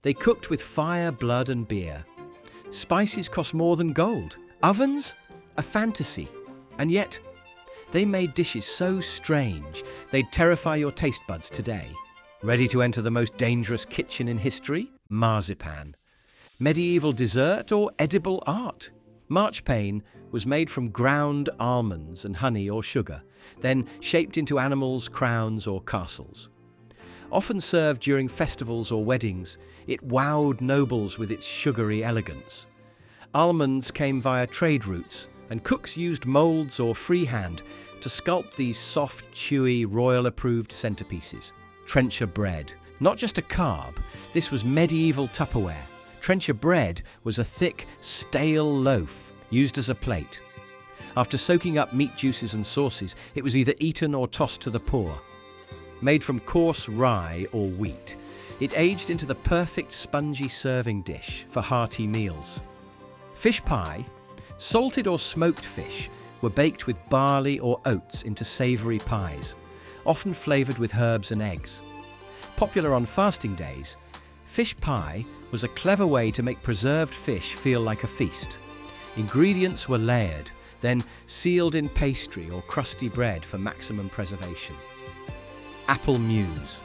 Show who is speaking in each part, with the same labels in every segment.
Speaker 1: They cooked with fire, blood and beer. Spices cost more than gold. Ovens? A fantasy. And yet, they made dishes so strange they'd terrify your taste buds today. Ready to enter the most dangerous kitchen in history? Marzipan. Medieval dessert or edible art? Marchpane was made from ground almonds and honey or sugar, then shaped into animals, crowns or castles. Often served during festivals or weddings, it wowed nobles with its sugary elegance. Almonds came via trade routes, and cooks used moulds or freehand to sculpt these soft, chewy, royal-approved centerpieces. Trencher bread. Not just a carb, this was medieval Tupperware. Trencher bread was a thick, stale loaf used as a plate. After soaking up meat juices and sauces, it was either eaten or tossed to the poor. Made from coarse rye or wheat, it aged into the perfect spongy serving dish for hearty meals. Fish pie, salted or smoked fish, were baked with barley or oats into savoury pies, often flavoured with herbs and eggs. Popular on fasting days, fish pie was a clever way to make preserved fish feel like a feast. Ingredients were layered, then sealed in pastry or crusty bread for maximum preservation. Apple muse.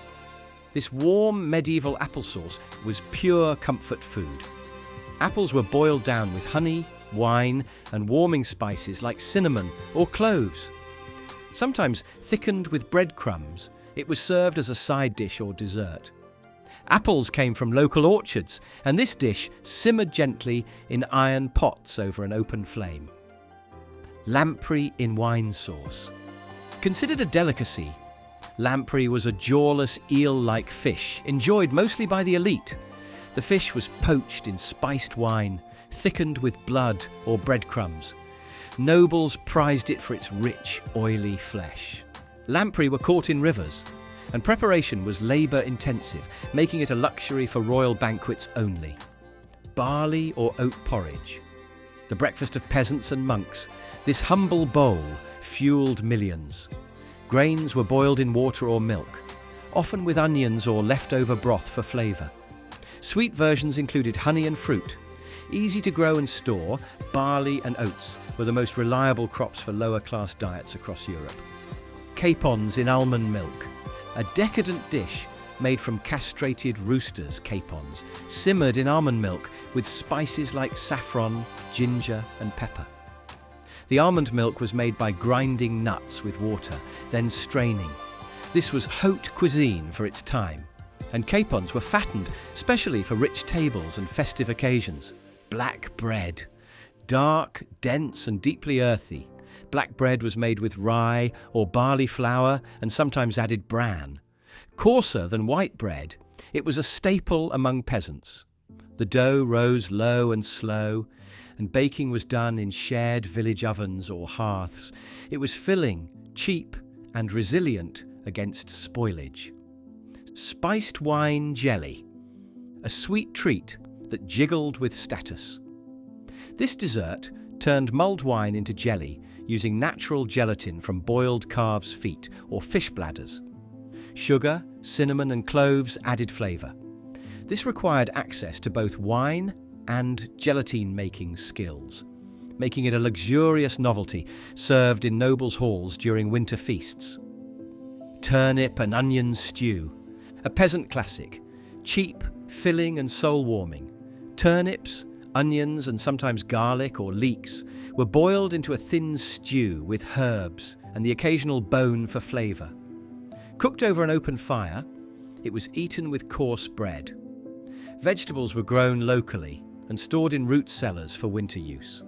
Speaker 1: This warm medieval applesauce was pure comfort food. Apples were boiled down with honey, wine, and warming spices like cinnamon or cloves. Sometimes thickened with breadcrumbs, it was served as a side dish or dessert. Apples came from local orchards, and this dish simmered gently in iron pots over an open flame. Lamprey in wine sauce. Considered a delicacy, lamprey was a jawless eel-like fish, enjoyed mostly by the elite. The fish was poached in spiced wine, thickened with blood or breadcrumbs. Nobles prized it for its rich, oily flesh. Lamprey were caught in rivers, and preparation was labour-intensive, making it a luxury for royal banquets only. Barley or oat porridge. The breakfast of peasants and monks, this humble bowl fueled millions. Grains were boiled in water or milk, often with onions or leftover broth for flavour. Sweet versions included honey and fruit. Easy to grow and store, barley and oats were the most reliable crops for lower-class diets across Europe. Capons in almond milk. A decadent dish made from castrated roosters' capons, simmered in almond milk with spices like saffron, ginger and pepper. The almond milk was made by grinding nuts with water, then straining. This was haute cuisine for its time, and capons were fattened specially for rich tables and festive occasions. Black bread. Dark, dense and deeply earthy. Black bread was made with rye or barley flour and sometimes added bran. Coarser than white bread, it was a staple among peasants. The dough rose low and slow, and baking was done in shared village ovens or hearths. It was filling, cheap, and resilient against spoilage. Spiced wine jelly, a sweet treat that jiggled with status. This dessert turned mulled wine into jelly using natural gelatin from boiled calves' feet or fish bladders. Sugar, cinnamon and cloves added flavour. This required access to both wine and gelatine-making skills, making it a luxurious novelty served in nobles' halls during winter feasts. Turnip and onion stew, a peasant classic, cheap, filling and soul-warming. Turnips, onions and sometimes garlic or leeks were boiled into a thin stew with herbs and the occasional bone for flavour. Cooked over an open fire, it was eaten with coarse bread. Vegetables were grown locally and stored in root cellars for winter use.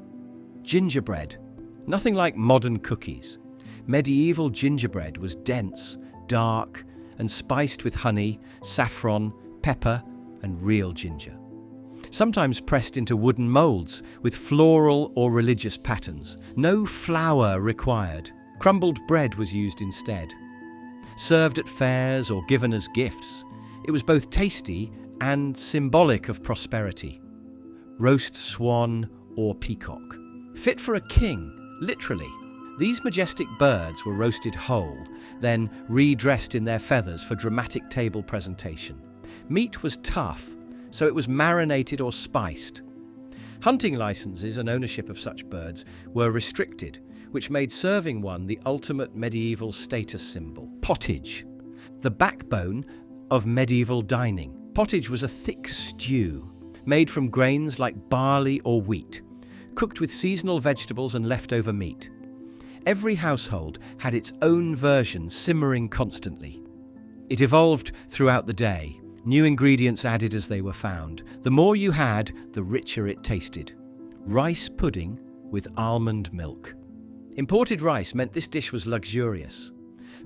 Speaker 1: Gingerbread. Nothing like modern cookies. Medieval gingerbread was dense, dark, and spiced with honey, saffron, pepper, and real ginger. Sometimes pressed into wooden moulds with floral or religious patterns. No flour required. Crumbled bread was used instead. Served at fairs or given as gifts, it was both tasty and symbolic of prosperity. Roast swan or peacock. Fit for a king, literally. These majestic birds were roasted whole, then redressed in their feathers for dramatic table presentation. Meat was tough, so it was marinated or spiced. Hunting licenses and ownership of such birds were restricted, which made serving one the ultimate medieval status symbol. Pottage, the backbone of medieval dining. Pottage was a thick stew made from grains like barley or wheat, cooked with seasonal vegetables and leftover meat. Every household had its own version simmering constantly. It evolved throughout the day, new ingredients added as they were found. The more you had, the richer it tasted. Rice pudding with almond milk. Imported rice meant this dish was luxurious.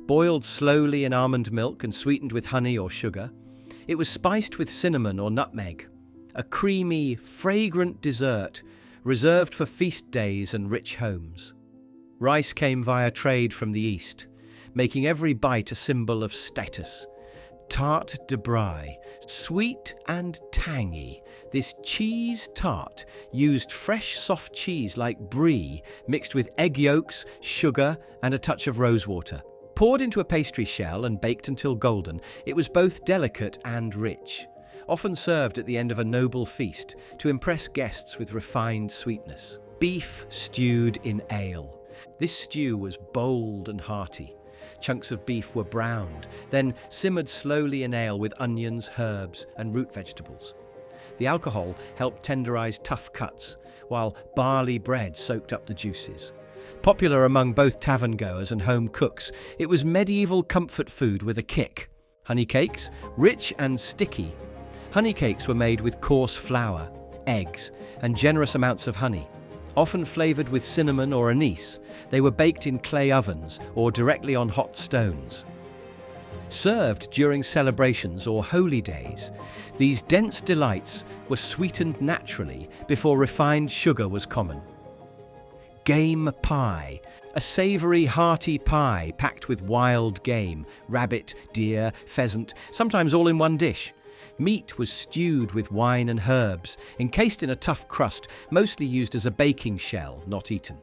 Speaker 1: Boiled slowly in almond milk and sweetened with honey or sugar, it was spiced with cinnamon or nutmeg. A creamy, fragrant dessert reserved for feast days and rich homes. Rice came via trade from the East, making every bite a symbol of status. Tarte de Brie, sweet and tangy, this cheese tart used fresh soft cheese like brie mixed with egg yolks, sugar and a touch of rosewater. Poured into a pastry shell and baked until golden, it was both delicate and rich, often served at the end of a noble feast to impress guests with refined sweetness. Beef stewed in ale. This stew was bold and hearty. Chunks of beef were browned, then simmered slowly in ale with onions, herbs, and root vegetables. The alcohol helped tenderize tough cuts, while barley bread soaked up the juices. Popular among both tavern goers and home cooks, it was medieval comfort food with a kick. Honey cakes, rich and sticky. Honey cakes were made with coarse flour, eggs, and generous amounts of honey. Often flavoured with cinnamon or anise, they were baked in clay ovens or directly on hot stones. Served during celebrations or holy days, these dense delights were sweetened naturally before refined sugar was common. Game pie, a savoury, hearty pie packed with wild game, rabbit, deer, pheasant, sometimes all in one dish. Meat was stewed with wine and herbs, encased in a tough crust, mostly used as a baking shell, not eaten.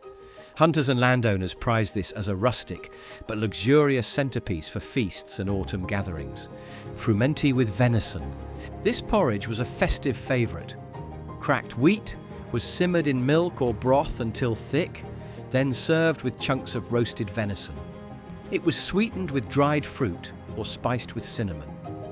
Speaker 1: Hunters and landowners prized this as a rustic but luxurious centerpiece for feasts and autumn gatherings. Frumenti with venison. This porridge was a festive favourite. Cracked wheat was simmered in milk or broth until thick, then served with chunks of roasted venison. It was sweetened with dried fruit or spiced with cinnamon.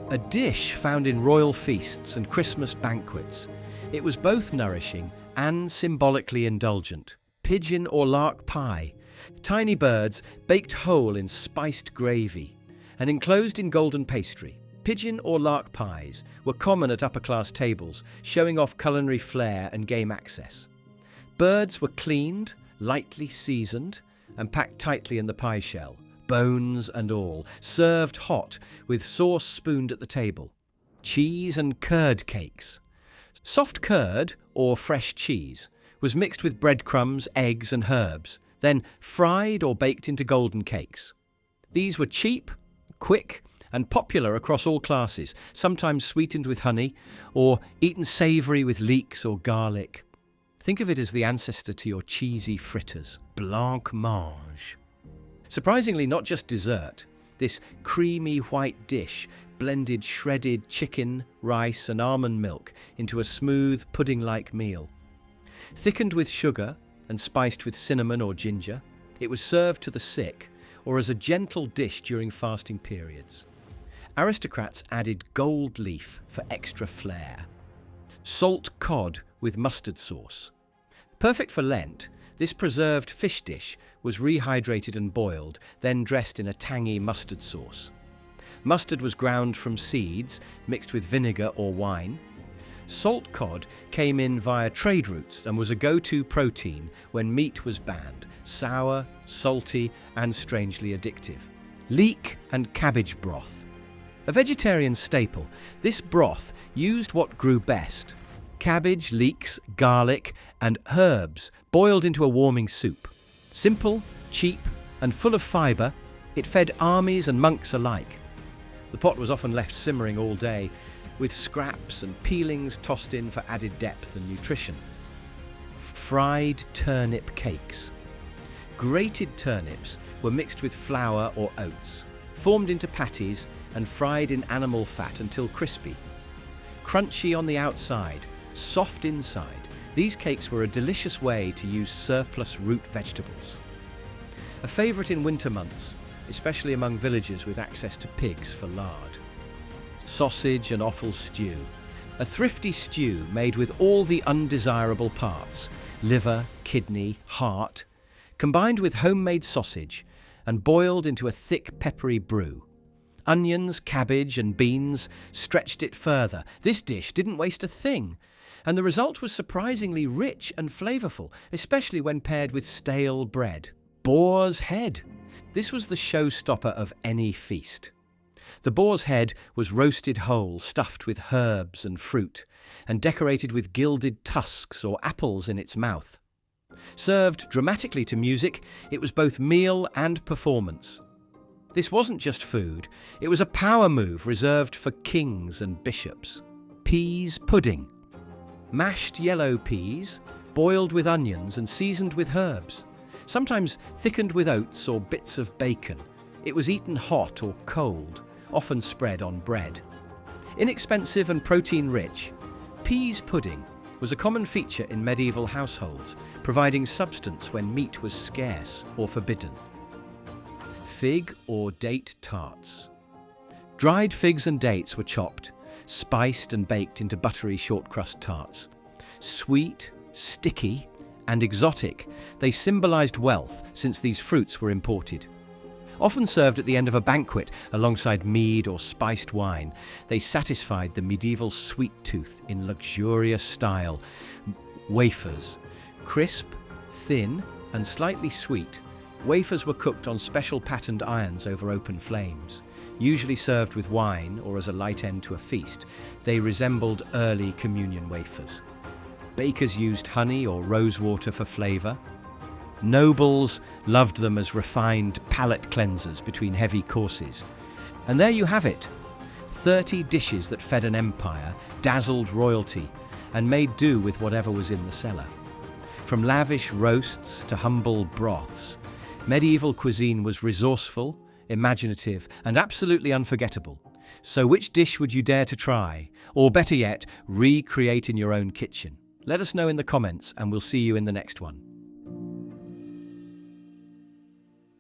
Speaker 1: A dish found in royal feasts and Christmas banquets. It was both nourishing and symbolically indulgent. Pigeon or lark pie, tiny birds baked whole in spiced gravy and enclosed in golden pastry. Pigeon or lark pies were common at upper-class tables, showing off culinary flair and game access. Birds were cleaned, lightly seasoned, and packed tightly in the pie shell, bones and all, served hot with sauce spooned at the table. Cheese and curd cakes. Soft curd, or fresh cheese, was mixed with breadcrumbs, eggs and herbs, then fried or baked into golden cakes. These were cheap, quick, and popular across all classes, sometimes sweetened with honey, or eaten savoury with leeks or garlic. Think of it as the ancestor to your cheesy fritters. Blancmange. Surprisingly, not just dessert, this creamy white dish blended shredded chicken, rice and almond milk into a smooth, pudding-like meal. Thickened with sugar and spiced with cinnamon or ginger, it was served to the sick or as a gentle dish during fasting periods. Aristocrats added gold leaf for extra flair. Salt cod with mustard sauce. Perfect for Lent, this preserved fish dish was rehydrated and boiled, then dressed in a tangy mustard sauce. Mustard was ground from seeds, mixed with vinegar or wine. Salt cod came in via trade routes and was a go-to protein when meat was banned, sour, salty, and strangely addictive. Leek and cabbage broth. A vegetarian staple, this broth used what grew best: cabbage, leeks, garlic, and herbs boiled into a warming soup. Simple, cheap, and full of fibre, it fed armies and monks alike. The pot was often left simmering all day, with scraps and peelings tossed in for added depth and nutrition. Fried turnip cakes. Grated turnips were mixed with flour or oats, formed into patties and fried in animal fat until crispy. Crunchy on the outside, soft inside, these cakes were a delicious way to use surplus root vegetables. A favourite in winter months, especially among villagers with access to pigs for lard. Sausage and offal stew. A thrifty stew made with all the undesirable parts, liver, kidney, heart, combined with homemade sausage and boiled into a thick peppery brew. Onions, cabbage and beans stretched it further. This dish didn't waste a thing, and the result was surprisingly rich and flavourful, especially when paired with stale bread. Boar's head. This was the showstopper of any feast. The boar's head was roasted whole, stuffed with herbs and fruit, and decorated with gilded tusks or apples in its mouth. Served dramatically to music, it was both meal and performance. This wasn't just food, it was a power move reserved for kings and bishops. Peas pudding. Mashed yellow peas, boiled with onions and seasoned with herbs, sometimes thickened with oats or bits of bacon. It was eaten hot or cold, often spread on bread. Inexpensive and protein-rich, peas pudding was a common feature in medieval households, providing substance when meat was scarce or forbidden. Fig or date tarts. Dried figs and dates were chopped, spiced and baked into buttery short-crust tarts. Sweet, sticky, and exotic, they symbolised wealth since these fruits were imported. Often served at the end of a banquet alongside mead or spiced wine, they satisfied the medieval sweet tooth in luxurious style. Wafers. Crisp, thin, and slightly sweet, wafers were cooked on special patterned irons over open flames. Usually served with wine or as a light end to a feast, they resembled early communion wafers. Bakers used honey or rosewater for flavour. Nobles loved them as refined palate cleansers between heavy courses. And there you have it, 30 dishes that fed an empire, dazzled royalty, and made do with whatever was in the cellar. From lavish roasts to humble broths, medieval cuisine was resourceful, imaginative, and absolutely unforgettable. So which dish would you dare to try, or better yet, recreate in your own kitchen? Let us know in the comments, and we'll see you in the next one.